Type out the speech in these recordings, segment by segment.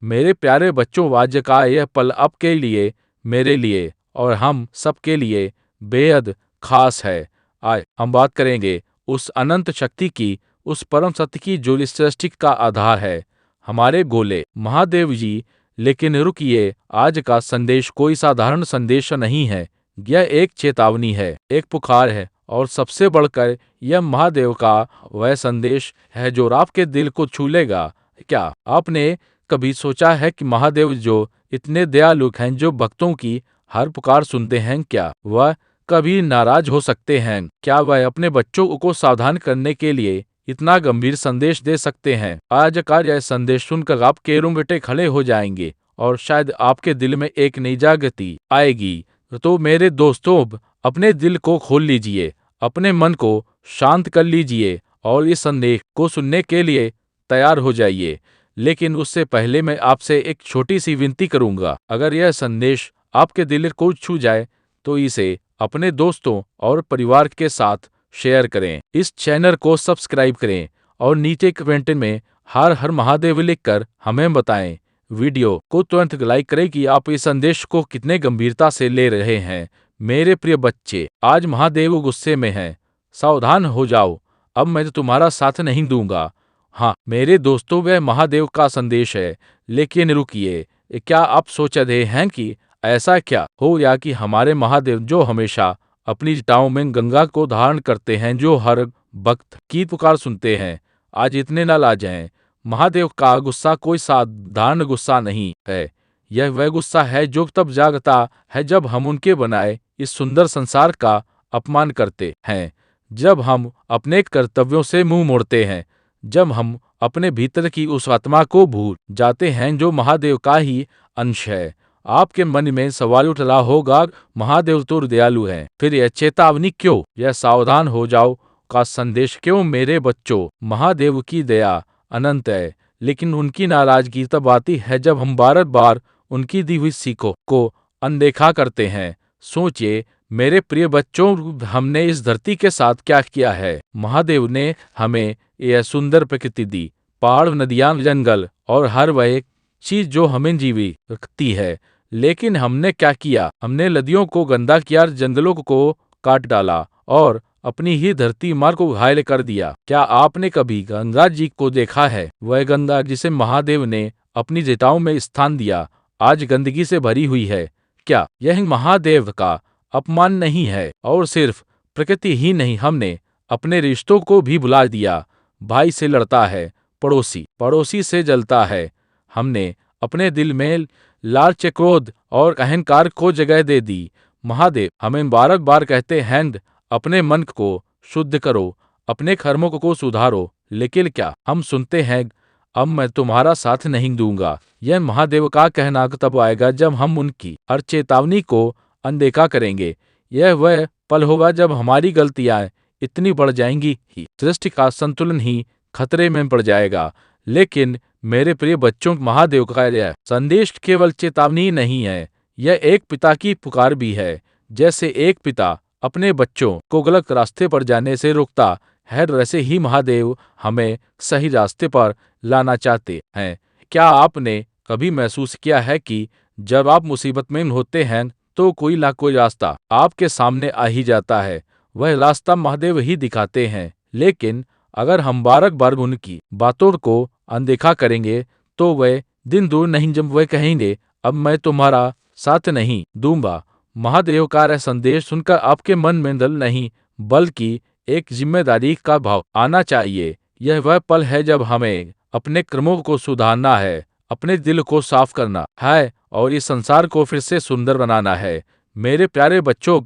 मेरे प्यारे बच्चों, आज का यह पल आपके लिए, मेरे लिए और हम सबके लिए बेहद खास है। आज हम बात करेंगे उस अनंत शक्ति की, उस परम सत्य की जो इस सृष्टि का आधार है, हमारे गोले महादेव जी। लेकिन रुकिए, आज का संदेश कोई साधारण संदेश नहीं है। यह एक चेतावनी है, एक पुकार है, और सबसे बढ़कर यह महादेव का वह संदेश है जो आपके दिल को छू लेगा। क्या आपने कभी सोचा है कि महादेव जो इतने दयालु हैं, जो भक्तों की हर पुकार सुनते हैं, क्या वह कभी नाराज हो सकते हैं? क्या वह अपने बच्चों को सावधान करने के लिए इतना गंभीर संदेश दे सकते हैं? आज का यह संदेश सुनकर आपके रोंगटे खड़े हो जाएंगे और शायद आपके दिल में एक नई जागृति आएगी। तो मेरे दोस्तों, अपने दिल को खोल लीजिए, अपने मन को शांत कर लीजिए और इस संदेश को सुनने के लिए तैयार हो जाइए। लेकिन उससे पहले मैं आपसे एक छोटी सी विनती करूंगा। अगर यह संदेश आपके दिल को छू जाए तो इसे अपने दोस्तों और परिवार के साथ शेयर करें। इस चैनल को सब्सक्राइब करें और नीचे कमेंट में हर हर महादेव लिखकर हमें बताएं। वीडियो को तुरंत लाइक करें कि आप इस संदेश को कितने गंभीरता से ले रहे हैं। मेरे प्रिय बच्चे, आज महादेव गुस्से में हैं। सावधान हो जाओ, अब मैं तुम्हारा साथ नहीं दूंगा। हाँ मेरे दोस्तों, वह महादेव का संदेश है। लेकिन रुकिए, क्या आप सोच रहे हैं कि ऐसा क्या हो या कि हमारे महादेव जो हमेशा अपनी जटाओं में गंगा को धारण करते हैं, जो हर भक्त की पुकार सुनते हैं, आज इतने नाराज हैं? महादेव का गुस्सा कोई साधारण गुस्सा नहीं है। यह वह गुस्सा है जो तब जागता है जब हम उनके बनाए इस सुंदर संसार का अपमान करते हैं, जब हम अपने कर्तव्यों से मुंह मोड़ते हैं, जब हम अपने भीतर की उस आत्मा को भूल जाते हैं जो महादेव का ही अंश है। आपके मन में सवाल उठ रहा होगा, महादेव तो दयालु हैं, फिर यह चेतावनी क्यों, यह सावधान हो जाओ का संदेश क्यों? मेरे बच्चों, महादेव की दया अनंत है, लेकिन उनकी नाराजगी तब आती है जब हम बार बार उनकी दी हुई सीखों को अनदेखा करते हैं। सोचिए मेरे प्रिय बच्चों, हमने इस धरती के साथ क्या किया है? महादेव ने हमें यह सुंदर प्रकृति दी, पहाड़, नदियां, जंगल और हर वह एक चीज जो हमें जीवित रखती है। लेकिन हमने क्या किया? हमने नदियों को गंदा किया, जंगलों को काट डाला और अपनी ही धरती माँ को घायल कर दिया। क्या आपने कभी गंगा जी को देखा है? वह गंगा जिसे महादेव ने अपनी जटाओं में स्थान दिया, आज गंदगी से भरी हुई है। क्या यह महादेव का अपमान नहीं है? और सिर्फ प्रकृति ही नहीं, हमने अपने रिश्तों को भी भुला दिया। भाई से लड़ता है, पड़ोसी से जलता है। हमने अपने दिल में लालच, क्रोध और अहंकार को जगह दे दी। महादेव हमें बार बार कहते हैं, अपने मन को शुद्ध करो, अपने कर्मों को सुधारो। लेकिन क्या हम सुनते हैं? अब मैं तुम्हारा साथ नहीं दूंगा, यह महादेव का कहना तब आएगा जब हम उनकी हर चेतावनी को अनदेखा करेंगे। यह वह पल होगा जब हमारी गलतियां इतनी बढ़ जाएंगी ही सृष्टि का संतुलन ही खतरे में पड़ जाएगा। लेकिन मेरे प्रिय बच्चों, महादेव का यह संदेश केवल चेतावनी नहीं है, यह एक पिता की पुकार भी है। जैसे एक पिता अपने बच्चों को गलत रास्ते पर जाने से रोकता है, वैसे ही महादेव हमें सही रास्ते पर लाना चाहते हैं। क्या आपने कभी महसूस किया है कि जब आप मुसीबत में होते हैं तो कोई ना कोई रास्ता आपके सामने आ ही जाता है? वह रास्ता महादेव ही दिखाते हैं। लेकिन अगर हम बार बार उनकी बातों को अनदेखा करेंगे तो वह दिन दूर नहीं जब वह कहेंगे, अब मैं तुम्हारा साथ नहीं दूंगा। महादेव का यह संदेश सुनकर आपके मन में दल नहीं बल्कि एक जिम्मेदारी का भाव आना चाहिए। यह वह पल है जब हमें अपने कर्मों को सुधारना है, अपने दिल को साफ करना है और इस संसार को फिर से सुंदर बनाना है। मेरे प्यारे बच्चों,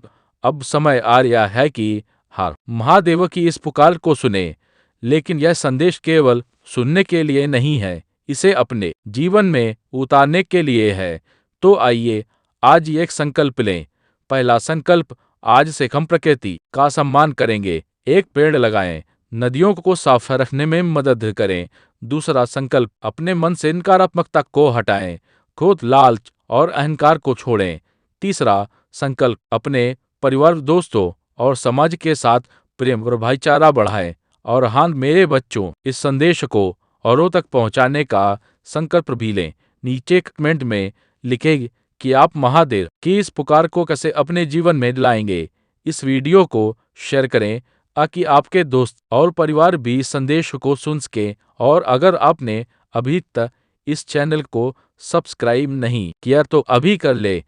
अब समय आ गया है कि हर महादेव की इस पुकार को सुने। लेकिन यह संदेश केवल सुनने के लिए नहीं है, इसे अपने जीवन में उतारने के लिए है। तो आइए आज एक संकल्प लें। पहला संकल्प, आज से हम प्रकृति का सम्मान करेंगे, एक पेड़ लगाएं, नदियों को साफ रखने में मदद करें। दूसरा संकल्प, अपने मन से नकारात्मकता को हटाएं, क्रोध, लालच और अहंकार को छोड़ें। तीसरा संकल्प, अपने परिवार, दोस्तों और समाज के साथ प्रेम और भाईचारा बढ़ाएं। और हाँ मेरे बच्चों, इस संदेश को औरों तक पहुंचाने का संकल्प भी लें। नीचे कमेंट में लिखें कि आप महादेव की इस पुकार को कैसे अपने जीवन में लाएंगे। इस वीडियो को शेयर करें ताकि आपके दोस्त और परिवार भी इस संदेश को सुन सकें। और अगर आपने अभी तक इस चैनल को सब्सक्राइब नहीं किया तो अभी कर ले,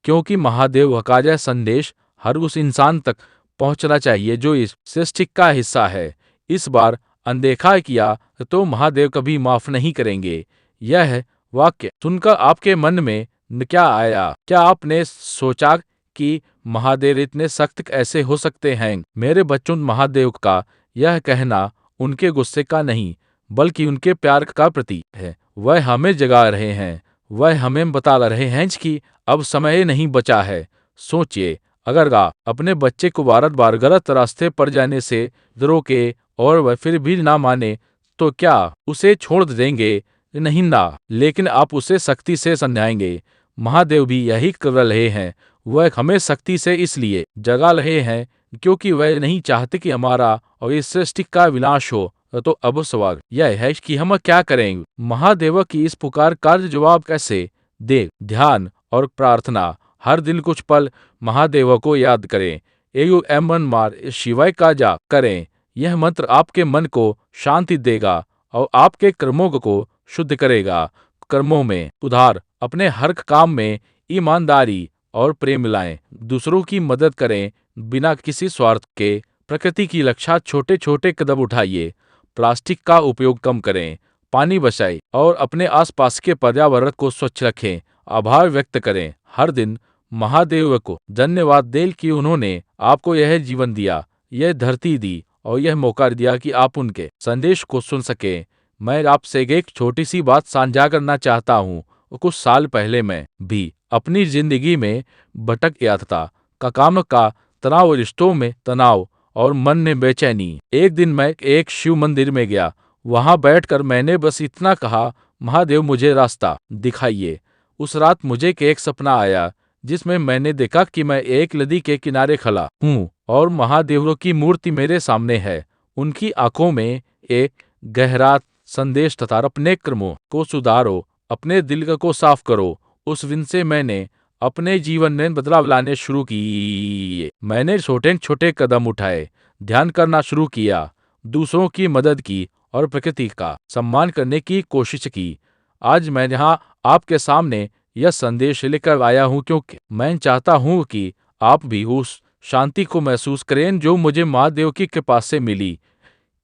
क्योंकि महादेव का यह संदेश हर उस इंसान तक पहुंचना चाहिए जो इस सृष्टि का हिस्सा है। इस बार अनदेखा किया तो महादेव कभी माफ नहीं करेंगे। यह वाक्य सुनकर आपके मन में क्या आया? क्या आपने सोचा कि महादेव इतने सख्त कैसे हो सकते हैं? मेरे बच्चों, महादेव का यह कहना उनके गुस्से का नहीं बल्कि उनके प्यार का प्रतीक है। वह हमें जगा रहे हैं, वह हमें बता रहे हैं कि अब समय नहीं बचा है। सोचिए, अगर आप अपने बच्चे को बार बार गलत रास्ते पर जाने से रोके और वह फिर भी ना माने तो क्या उसे छोड़ देंगे? नहीं ना, लेकिन आप उसे सख्ती से समझाएंगे। महादेव भी यही कर रहे हैं। वह हमें सख्ती से इसलिए जगा रहे हैं क्योंकि वह नहीं चाहते कि हमारा और इस सृष्टि का विनाश हो। तो अब सवाल यह है कि हम क्या करें? महादेव की इस पुकार का जवाब कैसे दे? ध्यान और प्रार्थना। हर दिन कुछ पल महादेव को याद करें। एम मार शिवाय का जाप करें। यह मंत्र आपके मन को शांति देगा और आपके कर्मों को शुद्ध करेगा। कर्मों में उधार, अपने हर काम में ईमानदारी और प्रेम लाएं। दूसरों की मदद करें बिना किसी स्वार्थ के। प्रकृति की रक्षा, छोटे छोटे कदम उठाइए। प्लास्टिक का उपयोग कम करें। पानी बचाएं और अपने आसपास के पर्यावरण को स्वच्छ रखें। आभार व्यक्त करें। हर दिन महादेव को धन्यवाद दें कि उन्होंने आपको यह जीवन दिया, यह धरती दी और यह मौका दिया कि आप उनके संदेश को सुन सकें। मैं आपसे एक छोटी सी बात साझा करना चाहता हूँ। कुछ साल पहले मैं भी अपनी जिंदगी में भटक गया था। काम का तनाव, रिश्तों में तनाव और मन में बेचैनी। एक दिन मैं एक शिव मंदिर में गया। वहां बैठकर मैंने बस इतना कहा, महादेव मुझे रास्ता दिखाइए। उस रात मुझे एक सपना आया जिसमें मैंने देखा कि मैं एक नदी के किनारे खड़ा हूँ और महादेव की मूर्ति मेरे सामने है। उनकी आंखों में एक गहरा संदेश था, अपने कर्मों को सुधारो, अपने दिल को साफ करो। उस दिन से मैंने अपने जीवन में बदलाव लाने शुरू किए। मैंने छोटे छोटे कदम उठाए, ध्यान करना शुरू किया, दूसरों की मदद की और प्रकृति का सम्मान करने की कोशिश की। आज मैं यहाँ आपके सामने यह संदेश लेकर आया हूँ क्योंकि मैं चाहता हूँ कि आप भी उस शांति को महसूस करें जो मुझे महादेव की कृपा से मिली।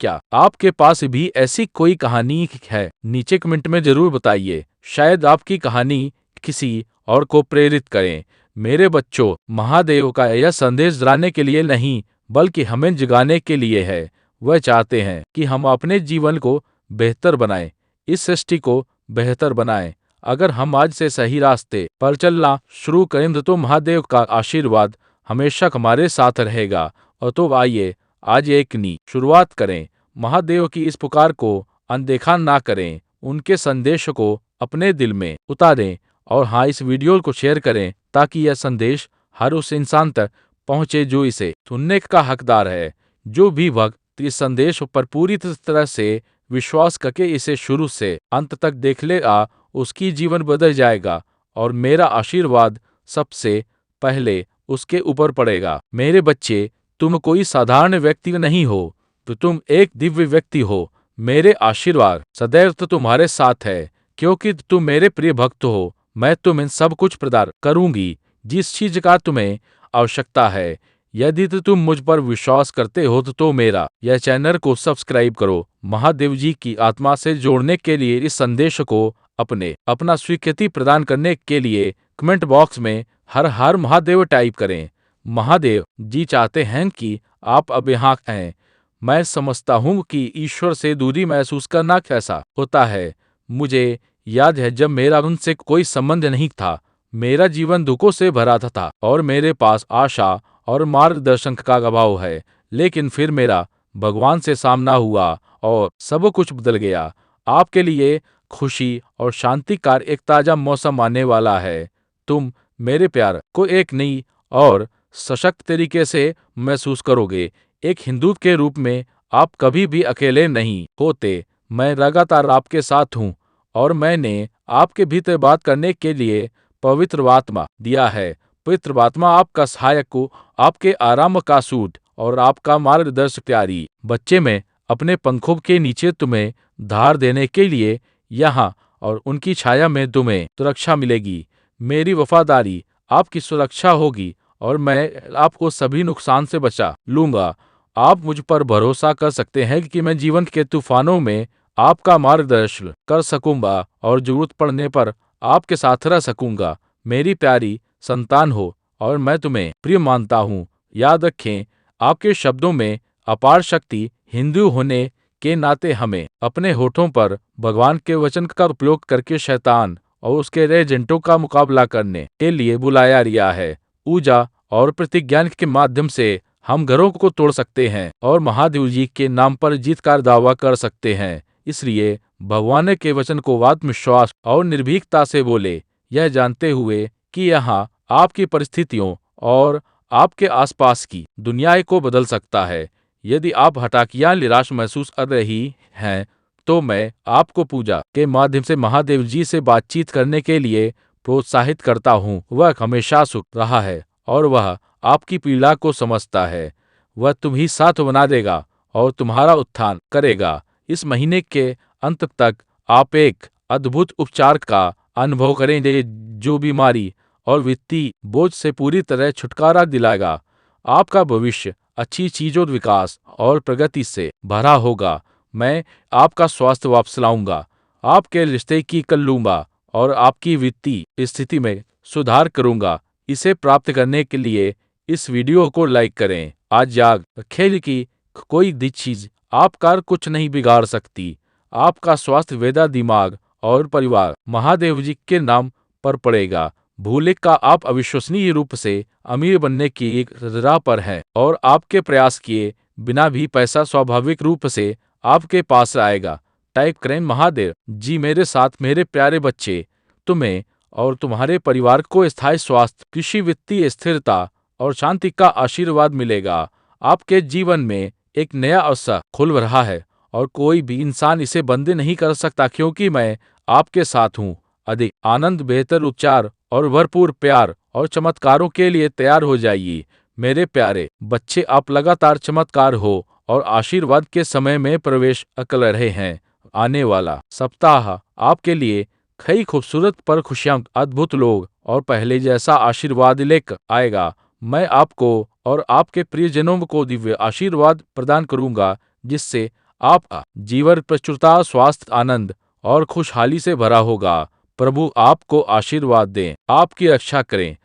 क्या आपके पास भी ऐसी कोई कहानी है? नीचे कमेंट में जरूर बताइए। शायद आपकी कहानी किसी और को प्रेरित करें। मेरे बच्चों, महादेव का यह संदेश डराने के लिए नहीं बल्कि हमें जगाने के लिए है। वह चाहते हैं कि हम अपने जीवन को बेहतर बनाएं, इस सृष्टि को बेहतर बनाएं। अगर हम आज से सही रास्ते पर चलना शुरू करें तो महादेव का आशीर्वाद हमेशा हमारे साथ रहेगा। और तो आइए आज एक नई शुरुआत करें। महादेव की इस पुकार को अनदेखा ना करें, उनके संदेश को अपने दिल में उतारें और हाँ, इस वीडियो को शेयर करें ताकि यह संदेश हर उस इंसान तक पहुंचे जो इसे सुनने का हकदार है। जो भी भक्त इस संदेश पर पूरी तरह से विश्वास करके इसे शुरू से अंत तक देख लेगा, उसकी जीवन बदल जाएगा और मेरा आशीर्वाद सबसे पहले उसके ऊपर पड़ेगा। मेरे बच्चे, तुम कोई साधारण व्यक्ति नहीं हो, तो तुम एक दिव्य व्यक्ति हो। मेरे आशीर्वाद सदैव तो तुम्हारे साथ है क्योंकि तुम मेरे प्रिय भक्त हो। मैं तुम्हें सब कुछ प्रदान करूंगी जिस चीज का तुम्हें आवश्यकता है। यदि तुम मुझ पर विश्वास करते हो तो मेरा यह चैनल को सब्सक्राइब करो। महादेव जी की आत्मा से जोड़ने के लिए इस संदेश को अपना स्वीकृति प्रदान करने के लिए कमेंट बॉक्स में हर हर महादेव टाइप करें। महादेव जी चाहते हैं कि आप अब यहाँ हैं। मैं समझता हूँ कि ईश्वर से दूरी महसूस करना कैसा होता है। मुझे याद है जब मेरा उनसे कोई संबंध नहीं था, मेरा जीवन दुखों से भरा था और मेरे पास आशा और मार्गदर्शन का अभाव है। लेकिन फिर मेरा भगवान से सामना हुआ और सब कुछ बदल गया। आपके लिए खुशी और शांति का एक ताजा मौसम आने वाला है। तुम मेरे प्यार को एक नई और सशक्त तरीके से महसूस करोगे। एक हिंदू के रूप में आप कभी भी अकेले नहीं होते। मैं लगातार आपके साथ हूँ और मैंने आपके भीतर बात करने के लिए पवित्र आत्मा दिया है। पवित्र आत्मा आपका सहायक को, आपके आराम का सूट और आपका मार्गदर्शक प्यारी बच्चे में अपने पंखों के नीचे तुम्हें धार देने के लिए यहाँ और उनकी छाया में तुम्हें सुरक्षा मिलेगी। मेरी वफादारी आपकी सुरक्षा होगी और मैं आपको सभी नुकसान से बचा लूंगा। आप मुझ पर भरोसा कर सकते हैं कि मैं जीवन के तूफानों में आपका मार्गदर्शन कर सकूंगा और जरूरत पड़ने पर आपके साथ रह सकूंगा। मेरी प्यारी संतान हो और मैं तुम्हें प्रिय मानता हूँ। याद रखें, आपके शब्दों में अपार शक्ति। हिंदू होने के नाते हमें अपने होठों पर भगवान के वचन का उपयोग करके शैतान और उसके एजेंटों का मुकाबला करने के लिए बुलाया गया है। पूजा और प्रतिज्ञा के माध्यम से हम घरों को तोड़ सकते हैं और महादेव जी के नाम पर जीत का दावा कर सकते हैं। इसलिए भगवान के वचन को आत्मविश्वास और निर्भीकता से बोले, यह जानते हुए कि यहाँ आपकी परिस्थितियों और आपके आसपास की दुनिया को बदल सकता है। यदि आप हताश या निराश महसूस कर रही हैं, तो मैं आपको पूजा के माध्यम से महादेव जी से बातचीत करने के लिए प्रोत्साहित करता हूँ। वह हमेशा सुख रहा है और वह आपकी पीड़ा को समझता है। वह तुम्हें साथ बना देगा और तुम्हारा उत्थान करेगा। इस महीने के अंत तक आप एक अद्भुत उपचार का अनुभव करेंगे जो बीमारी और वित्तीय बोझ से पूरी तरह छुटकारा दिलाएगा। आपका भविष्य अच्छी चीजों, विकास और प्रगति से भरा होगा। मैं आपका स्वास्थ्य वापस लाऊंगा, आपके रिश्ते की कर लूंगा और आपकी वित्तीय स्थिति में सुधार करूंगा। इसे प्राप्त करने के लिए इस वीडियो को लाइक करें। आज याद रखें कि कोई भी चीज आपका कुछ नहीं बिगाड़ सकती। आपका स्वास्थ्य, वेदा, दिमाग और परिवार महादेव जी के नाम पर पड़ेगा। भूले का आप अविश्वसनीय रूप से अमीर बनने की एक राह पर हैं और आपके प्रयास किए बिना भी पैसा स्वाभाविक रूप से आपके पास आएगा। टाइप करें, महादेव जी मेरे साथ, मेरे प्यारे बच्चे, तुम्हें और तुम्हारे परिवार को स्थायी स्वास्थ्य, कृषि, वित्तीय स्थिरता और शांति का आशीर्वाद मिलेगा। आपके जीवन में एक नया अवसर खुल रहा है और कोई भी इंसान इसे बंद नहीं कर सकता, क्योंकि मैं आपके साथ हूँ। अधिक आनंद, बेहतर उपचार और भरपूर प्यार और चमत्कारों के लिए तैयार हो जाइए। मेरे प्यारे बच्चे, आप लगातार चमत्कार हो और आशीर्वाद के समय में प्रवेश कर रहे हैं। आने वाला सप्ताह आपके लिए कई खूबसूरत पर खुशियां, अद्भुत लोग और पहले जैसा आशीर्वाद लेकर आएगा। मैं आपको और आपके प्रियजनों को दिव्य आशीर्वाद प्रदान करूंगा, जिससे आपका जीवन प्रचुरता, स्वास्थ्य, आनंद और खुशहाली से भरा होगा। प्रभु आपको आशीर्वाद दें, आपकी रक्षा करें,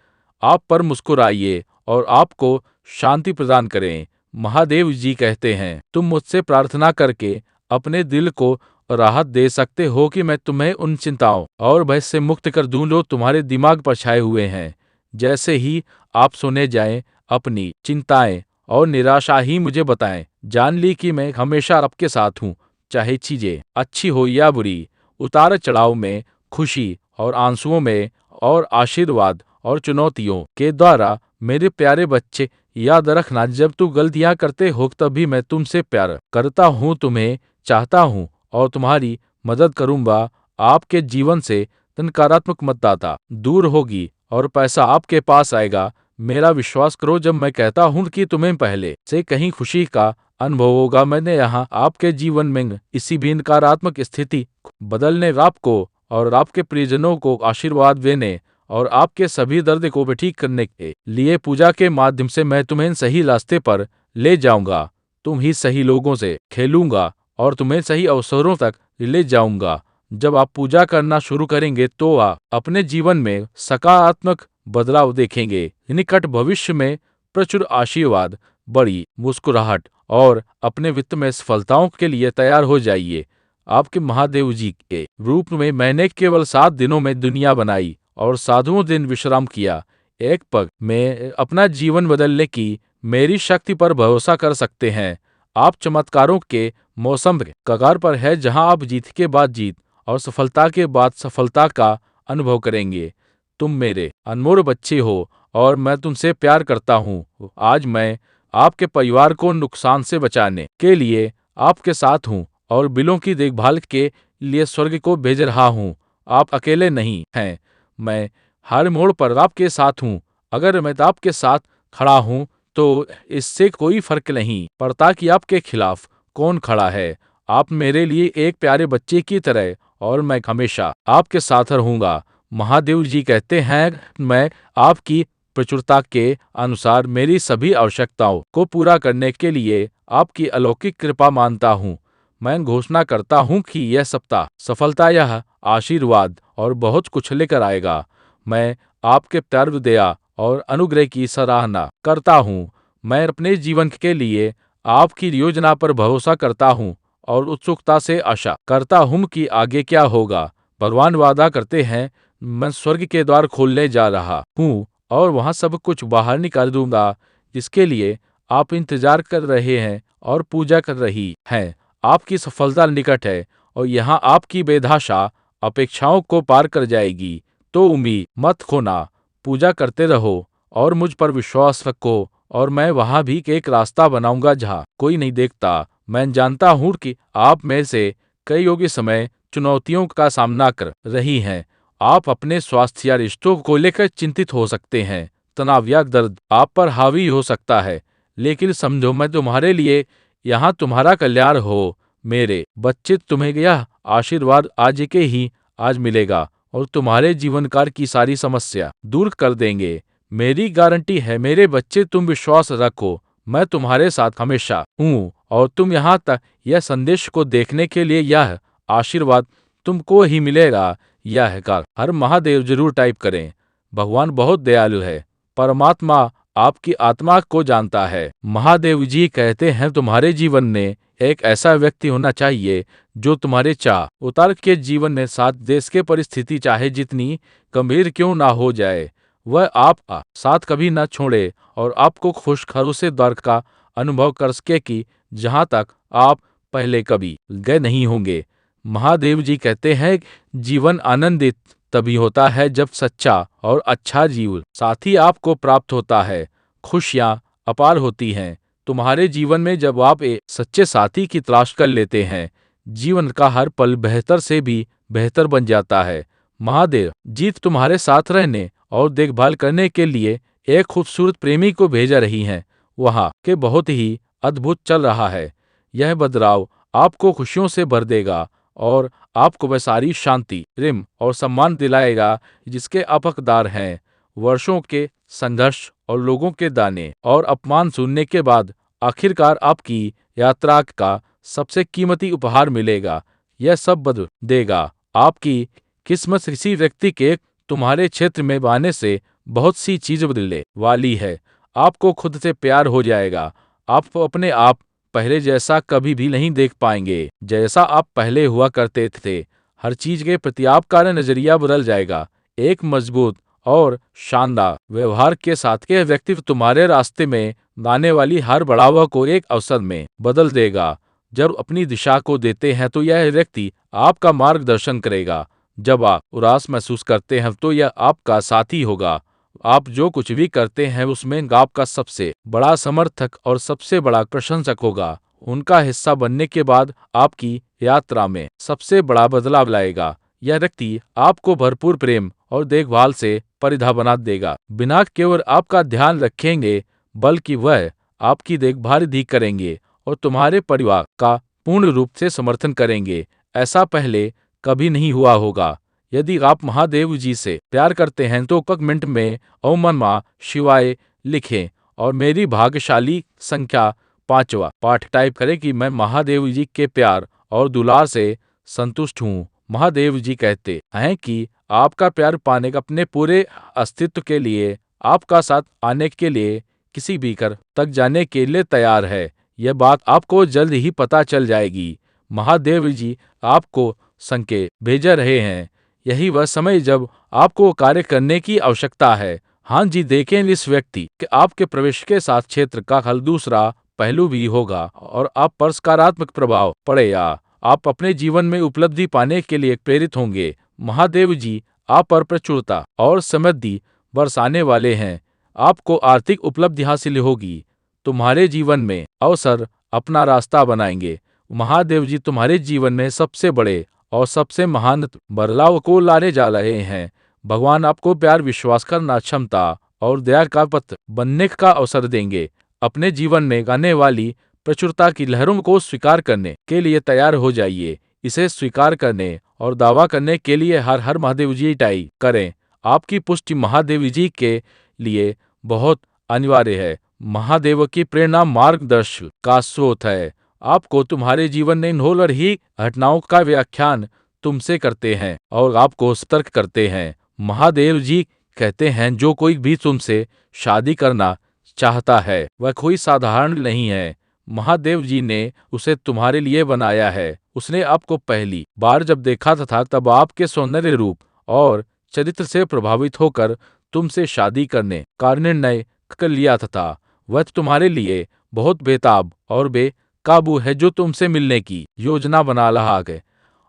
आप पर मुस्कुराइए और आपको शांति प्रदान करें। महादेव जी कहते हैं, तुम मुझसे प्रार्थना करके अपने दिल को राहत दे सकते हो कि मैं तुम्हें उन चिंताओं और भय से मुक्त कर दूं जो तुम्हारे दिमाग पर छाए हुए हैं। जैसे ही आप सोने जाएं, अपनी चिंताएं और निराशा ही मुझे बताएं। जान ली कि मैं हमेशा आपके साथ हूँ, चाहे चीजें अच्छी हो या बुरी, उतार चढ़ाव में, खुशी और आंसुओं में, और आशीर्वाद और चुनौतियों के द्वारा। मेरे प्यारे बच्चे, याद रखना, जब तू गलतियां करते हो तभी मैं तुमसे प्यार करता हूँ, तुम्हें चाहता हूँ और तुम्हारी मदद करूंगा। आपके जीवन से नकारात्मक मतदाता दूर होगी और पैसा आपके पास आएगा। मेरा विश्वास करो जब मैं कहता हूँ कि तुम्हें पहले से कहीं खुशी का अनुभव होगा। मैंने यहाँ आपके जीवन में इसी भी नकारात्मक स्थिति बदलने, आपको और आपके प्रियजनों को आशीर्वाद देने और आपके सभी दर्द को भी ठीक करने के लिए पूजा के माध्यम से मैं तुम्हें सही रास्ते पर ले जाऊंगा। तुम ही सही लोगों से खेलूंगा और तुम्हें सही अवसरों तक ले जाऊंगा। जब आप पूजा करना शुरू करेंगे तो आप अपने जीवन में सकारात्मक बदलाव देखेंगे। निकट भविष्य में प्रचुर आशीर्वाद, बड़ी मुस्कुराहट और अपने वित्त में सफलताओं के लिए तैयार हो जाइए। आपके महादेव जी के रूप में मैंने केवल 7 दिनों में दुनिया बनाई और 7वें दिन विश्राम किया। एक पग में अपना जीवन बदलने की मेरी शक्ति पर भरोसा कर सकते हैं। आप चमत्कारों के मौसम के कगार पर है, जहां आप जीत के बाद जीत और सफलता के बाद सफलता का अनुभव करेंगे। तुम मेरे अनमोल बच्चे हो और मैं तुमसे प्यार करता हूँ। आज मैं आपके परिवार को नुकसान से बचाने के लिए आपके साथ हूँ और बिलों की देखभाल के लिए स्वर्ग को भेज रहा हूँ। आप अकेले नहीं हैं, मैं हर मोड़ पर आपके साथ हूँ। अगर मैं आपके साथ खड़ा हूँ तो इससे कोई फर्क नहीं पड़ता कि आपके खिलाफ कौन खड़ा है। आप मेरे लिए एक प्यारे बच्चे की तरह और मैं हमेशा आपके साथ रहूंगा। महादेव जी कहते हैं, मैं आपकी प्रचुरता के अनुसार मेरी सभी आवश्यकताओं को पूरा करने के लिए आपकी अलौकिक कृपा मानता हूँ। मैं घोषणा करता हूँ कि यह सप्ताह सफलता, यह आशीर्वाद और बहुत कुछ लेकर आएगा। मैं आपके प्यार, दया और अनुग्रह की सराहना करता हूँ। मैं अपने जीवन के लिए आपकी योजना पर भरोसा करता हूँ और उत्सुकता से आशा करता हूँ कि आगे क्या होगा। भगवान वादा करते हैं, मैं स्वर्ग के द्वार खोलने जा रहा हूँ और वहाँ सब कुछ बाहर निकाल दूंगा जिसके लिए आप इंतजार कर रहे हैं और पूजा कर रही हैं। आपकी सफलता निकट है और यहाँ आपकी बेधाशा अपेक्षाओं को पार कर जाएगी। तो उम्मीद मत खोना, पूजा करते रहो और मुझ पर विश्वास रखो और मैं वहाँ भी एक रास्ता बनाऊंगा जहाँ कोई नहीं देखता। मैं जानता हूँ कि आप में से कई योग्य समय चुनौतियों का सामना कर रही हैं। आप अपने स्वास्थ्य या रिश्तों को लेकर चिंतित हो सकते हैं। तनाव या दर्द आप पर हावी हो सकता है, लेकिन समझो, मैं तुम्हारे लिए यहाँ तुम्हारा कल्याण हो। मेरे बच्चे, तुम्हें यह आशीर्वाद आज के ही आज मिलेगा और तुम्हारे जीवन काल की सारी समस्या दूर कर देंगे। मेरी गारंटी है मेरे बच्चे, तुम विश्वास रखो, मैं तुम्हारे साथ हमेशा हूँ और तुम यहाँ तक यह संदेश को देखने के लिए यह आशीर्वाद तुमको ही मिलेगा। यह कर हर महादेव जरूर टाइप करें। भगवान बहुत दयालु है। परमात्मा आपकी आत्मा को जानता है। महादेव जी कहते हैं, तुम्हारे जीवन में एक ऐसा व्यक्ति होना चाहिए जो तुम्हारे चाह उतार के जीवन में साथ देश के परिस्थिति चाहे जितनी गंभीर क्यों ना हो जाए, वह आपका साथ कभी ना छोड़े और आपको खुशखबरी से दर्द का अनुभव कर सके कि जहाँ तक आप पहले कभी गए नहीं होंगे। महादेव जी कहते हैं, जीवन आनंदित तभी होता है जब सच्चा और अच्छा जीवन साथी आपको प्राप्त होता है। खुशियाँ अपार होती हैं तुम्हारे जीवन में जब आप एक सच्चे साथी की तलाश कर लेते हैं। जीवन का हर पल बेहतर से भी बेहतर बन जाता है। महादेव जी तुम्हारे साथ रहने और देखभाल करने के लिए एक खूबसूरत प्रेमी को भेजा रही हैं। वहाँ के बहुत ही अद्भुत चल रहा है। यह बदलाव आपको खुशियों से भर देगा और आपको वह सारी शांति, प्रेम और सम्मान दिलाएगा जिसके आप हकदार हैं। वर्षों के संघर्ष और लोगों के दाने और अपमान सुनने के बाद आखिरकार आपकी यात्रा का सबसे कीमती उपहार मिलेगा। यह सब बदल देगा आपकी किस्मत। किसी व्यक्ति के तुम्हारे क्षेत्र में आने से बहुत सी चीजें बदलने वाली है। आपको खुद से प्यार हो जाएगा। आप अपने आप पहले जैसा कभी भी नहीं देख पाएंगे जैसा आप पहले हुआ करते थे। हर चीज के प्रति आपका नजरिया बदल जाएगा। एक मजबूत और शानदार व्यवहार के साथ यह व्यक्ति तुम्हारे रास्ते में आने वाली हर बढ़ावा को एक अवसर में बदल देगा। जब अपनी दिशा को देते हैं तो यह व्यक्ति आपका मार्गदर्शन करेगा। जब आप उदास महसूस करते हैं तो यह आपका साथी होगा। आप जो कुछ भी करते हैं उसमें आपका सबसे बड़ा समर्थक और सबसे बड़ा प्रशंसक होगा। उनका हिस्सा बनने के बाद आपकी यात्रा में सबसे बड़ा बदलाव लाएगा। यह व्यक्ति आपको भरपूर प्रेम और देखभाल से परिधा बना देगा। बिना केवल आपका ध्यान रखेंगे बल्कि वह आपकी देखभाल भी करेंगे और तुम्हारे परिवार का पूर्ण रूप से समर्थन करेंगे। ऐसा पहले कभी नहीं हुआ होगा। यदि आप महादेव जी से प्यार करते हैं तो कमेंट में ओम नमः शिवाय लिखें और मेरी भाग्यशाली संख्या 5वां पाठ टाइप करें कि मैं महादेव जी के प्यार और दुलार से संतुष्ट हूँ। महादेव जी कहते हैं कि आपका प्यार पाने का अपने पूरे अस्तित्व के लिए आपका साथ आने के लिए किसी भी कर तक जाने के लिए तैयार है। यह बात आपको जल्द ही पता चल जाएगी। महादेव जी आपको संकेत भेज रहे हैं। यही वह समय जब आपको कार्य करने की आवश्यकता है। हाँ जी, देखें इस व्यक्ति के आपके प्रवेश के साथ क्षेत्र का हल दूसरा पहलू भी होगा और आप पर सकारात्मक प्रभाव पड़ेगा। आप अपने जीवन में उपलब्धि पाने के लिए प्रेरित होंगे। महादेव जी आप पर प्रचुरता और समृद्धि बरसाने वाले हैं। आपको आर्थिक उपलब्धि हासिल होगी। तुम्हारे जीवन में अवसर अपना रास्ता बनाएंगे। महादेव जी तुम्हारे जीवन में सबसे बड़े और सबसे महान बदलाव को लाने जा रहे हैं। भगवान आपको प्यार, विश्वास करना, क्षमता और दया का पत्र बनने का अवसर देंगे। अपने जीवन में आने वाली प्रचुरता की लहरों को स्वीकार करने के लिए तैयार हो जाइए। इसे स्वीकार करने और दावा करने के लिए हर हर महादेव जी टाइप करें। आपकी पुष्टि महादेव जी के लिए बहुत अनिवार्य है। महादेव की प्रेरणा मार्गदर्शन का स्रोत है। आपको तुम्हारे जीवन में हो रही घटनाओं का व्याख्यान तुमसे करते हैं और आपको सतर्क करते हैं। महादेव जी कहते हैं, जो कोई भी तुमसे शादी करना चाहता है वह कोई साधारण नहीं है। महादेव जी ने उसे तुम्हारे लिए बनाया है। उसने आपको पहली बार जब देखा था तब आपके सौंदर्य, रूप और चरित्र से प्रभावित होकर तुमसे शादी करने का निर्णय कर लिया था। वह तुम्हारे लिए बहुत बेताब और बेकाबू है, जो तुमसे मिलने की योजना बना रहा है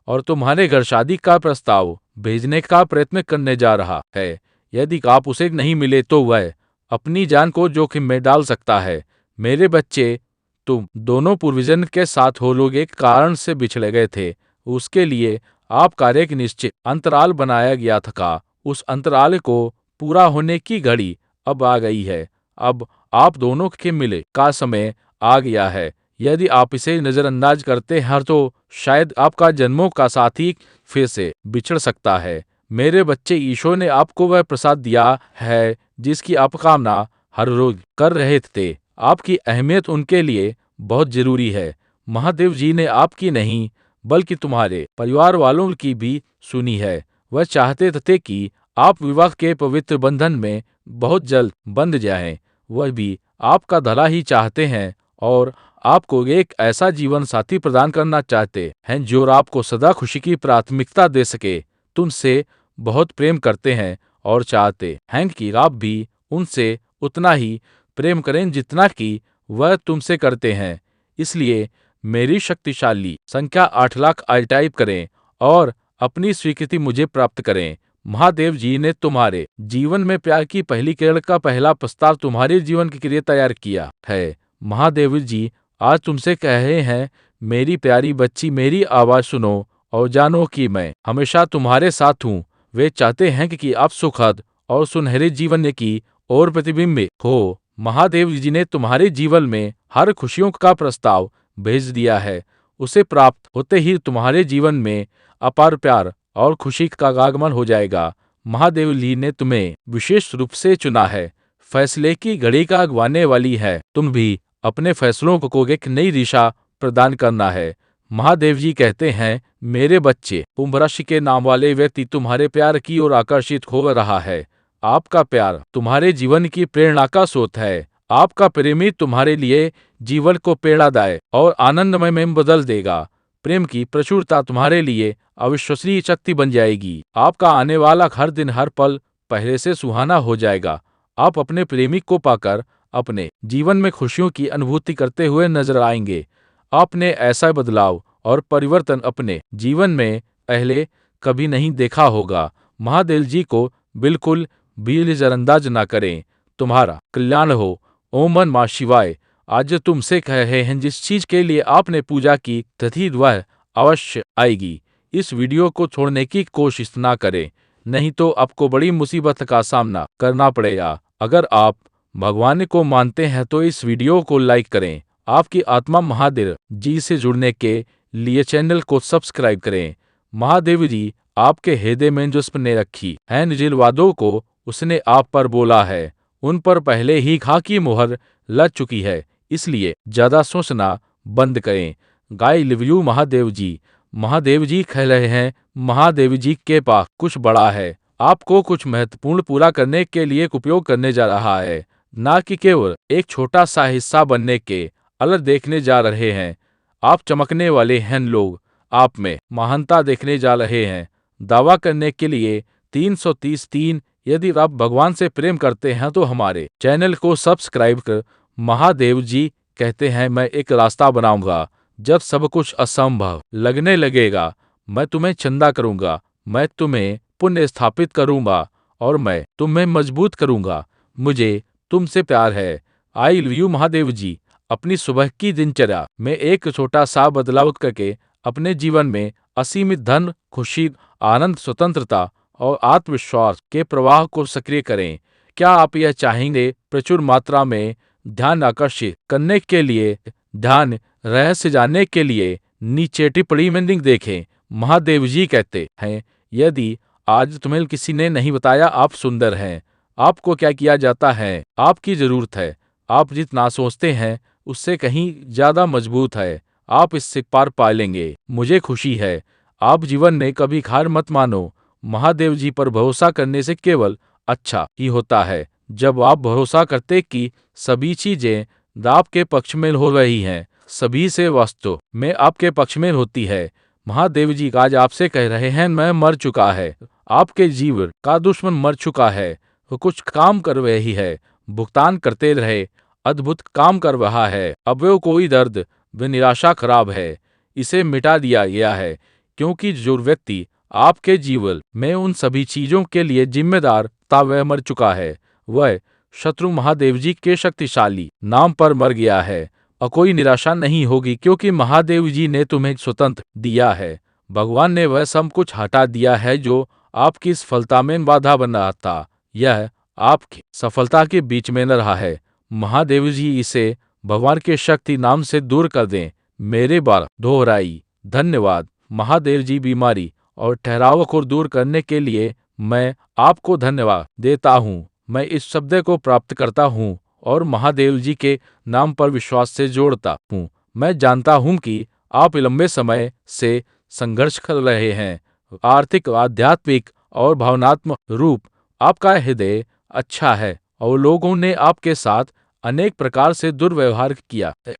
और तुम्हारे घर शादी का प्रस्ताव भेजने का प्रयत्न करने जा रहा है। यदि आप उसे नहीं मिले तो वह अपनी जान को जोखिम में डाल सकता है। मेरे बच्चे, तुम दोनों पूर्वजन्म के साथ हो लोग एक कारण से बिछड़ गए थे। उसके लिए आपका एक निश्चित अंतराल बनाया गया था। उस अंतराल को पूरा होने की घड़ी अब आ गई है। अब आप दोनों के मिले का समय आ गया है। यदि आप इसे नजरअंदाज करते हैं तो शायद आपका जन्मों का साथी फिर से बिछड़ सकता है। मेरे बच्चे, ईश्वर ने आपको वह प्रसाद दिया है जिसकी आप कामना हर रोज कर रहे थे। आपकी अहमियत उनके लिए बहुत जरूरी है। महादेव जी ने आपकी नहीं बल्कि तुम्हारे परिवार वालों की भी सुनी है। वह चाहते थे कि आप विवाह के पवित्र बंधन में बहुत जल्द बंध जाएं। वह भी आपका भला ही चाहते हैं और आपको एक ऐसा जीवन साथी प्रदान करना चाहते हैं जो आपको सदा खुशी की प्राथमिकता दे सके। तुमसे बहुत प्रेम करते हैं और चाहते हैं कि आप भी उनसे उतना ही प्रेम करें जितना कि वह तुमसे करते हैं। इसलिए मेरी शक्तिशाली संख्या 8 लाख आई टाइप करें और अपनी स्वीकृति मुझे प्राप्त करें। महादेव जी ने तुम्हारे जीवन में प्यार की पहली किरण का पहला प्रस्ताव तुम्हारे जीवन के लिए तैयार किया है। महादेव जी आज तुमसे कह रहे हैं, मेरी प्यारी बच्ची, मेरी आवाज सुनो और जानो कि मैं हमेशा तुम्हारे साथ हूँ। वे चाहते हैं कि आप सुखद और सुनहरे जीवन की ओर प्रतिबिंबित हो। महादेव जी ने तुम्हारे जीवन में हर खुशियों का प्रस्ताव भेज दिया है। उसे प्राप्त होते ही तुम्हारे जीवन में अपार प्यार और खुशी का आगमन हो जाएगा। महादेव जी ने तुम्हें विशेष रूप से चुना है। फैसले की घड़ी का अगवाने वाली है। तुम भी अपने फैसलों को एक नई दिशा प्रदान करना है। महादेव जी कहते हैं, मेरे बच्चे, कुंभ राशि के नाम वाले व्यक्ति तुम्हारे प्यार की ओर आकर्षित हो रहा है। आपका प्यार तुम्हारे जीवन की प्रेरणा का स्रोत है। आपका प्रेमी तुम्हारे लिए जीवन को प्रेरणादायक और आनंदमय में बदल देगा। प्रेम की प्रचुरता तुम्हारे लिए अविश्वसनीय शक्ति बन जाएगी। आपका आने वाला हर दिन, हर पल पहले से सुहाना हो जाएगा। आप अपने प्रेमी को पाकर अपने जीवन में खुशियों की अनुभूति करते हुए नजर आएंगे। आपने ऐसा बदलाव और परिवर्तन अपने जीवन में पहले कभी नहीं देखा होगा। महादेव जी को बिल्कुल भी नजरअंदाज ना करें। तुम्हारा कल्याण हो। ओम नमः शिवाय। आज तुमसे कह रहे हैं, जिस चीज के लिए आपने पूजा की थी वह अवश्य आएगी। इस वीडियो को छोड़ने की कोशिश ना करें, नहीं तो आपको बड़ी मुसीबत का सामना करना पड़ेगा। अगर आप भगवान को मानते हैं तो इस वीडियो को लाइक करें। आपकी आत्मा महादेव जी से जुड़ने के लिए चैनल को सब्सक्राइब करें। महादेव जी आपके हृदय में जो सपने रखी हैं, जिन वादों को उसने आप पर बोला है, उन पर पहले ही खाकी मोहर लग चुकी है। इसलिए ज्यादा सोचना बंद करें। गाय लिव महादेव जी। महादेव जी कह रहे हैं, महादेव जी के पास कुछ बड़ा है। आपको कुछ महत्वपूर्ण पूरा करने के लिए उपयोग करने जा रहा है, ना कि केवल एक छोटा सा हिस्सा बनने के अलग देखने जा रहे हैं। आप चमकने वाले हैं लोग, आप में महानता देखने जा रहे हैं। दावा करने के लिए 333। यदि आप भगवान से प्रेम करते हैं तो हमारे चैनल को सब्सक्राइब कर। महादेव जी कहते हैं, मैं एक रास्ता बनाऊंगा। जब सब कुछ असंभव लगने लगेगा, मैं तुम्हें चंदा करूंगा, मैं तुम्हें पुण्य स्थापित करूंगा और मैं तुम्हें मजबूत करूंगा। मुझे तुमसे प्यार है। आई लव यू महादेव जी। अपनी सुबह की दिनचर्या में एक छोटा सा बदलाव करके अपने जीवन में असीमित धन, खुशी, आनंद, स्वतंत्रता और आत्मविश्वास के प्रवाह को सक्रिय करें। क्या आप यह चाहेंगे? प्रचुर मात्रा में ध्यान आकर्षित करने के लिए, ध्यान रहस्य जानने के लिए नीचे टिप्पणी में लिंक देखें। महादेव जी कहते हैं, यदि आज तुम्हें किसी ने नहीं बताया आप सुंदर हैं, आपको क्या किया जाता है? आपकी जरूरत है। आप जितना सोचते हैं उससे कहीं ज्यादा मजबूत है। आप इससे पार पा लेंगे। मुझे खुशी है। आप जीवन में कभी हार मत मानो। महादेव जी पर भरोसा करने से केवल अच्छा ही होता है। जब आप भरोसा करते कि सभी चीजें आपके पक्ष में हो रही हैं, सभी से वास्तव में आपके पक्ष में होती है। महादेव जी आज आपसे कह रहे हैं, मैं मर चुका है। आपके जीवन का दुश्मन मर चुका है। वो कुछ काम कर रही है, भुगतान करते रहे, अद्भुत काम कर रहा है। अब वो कोई दर्द व निराशा खराब है, इसे मिटा दिया गया है, क्योंकि जो व्यक्ति आपके जीवन में उन सभी चीजों के लिए जिम्मेदार था वह मर चुका है। वह शत्रु महादेव जी के शक्तिशाली नाम पर मर गया है। और कोई निराशा नहीं होगी, क्योंकि महादेव जी ने तुम्हें स्वतंत्र दिया है। भगवान ने वह सब कुछ हटा दिया है जो आपकी सफलता में बाधा बन रहा था। यह आपकी सफलता के बीच में न रहा है। महादेव जी इसे भगवान के शक्ति नाम से दूर कर दें। मेरे बार दोहराई। धन्यवाद। महादेव जी बीमारी और ठहराव को दूर करने के लिए मैं आपको धन्यवाद देता हूँ। मैं इस शब्द को प्राप्त करता हूँ और महादेव जी के नाम पर विश्वास से जोड़ता हूँ। मैं जानता हूँ कि आप लंबे समय से संघर्ष कर रहे हैं। आर्थिक, आध्यात्मिक और भावनात्मक रूप आपका हृदय अच्छा है और लोगों ने आपके साथ अनेक प्रकार से दुर्व्यवहार किया है।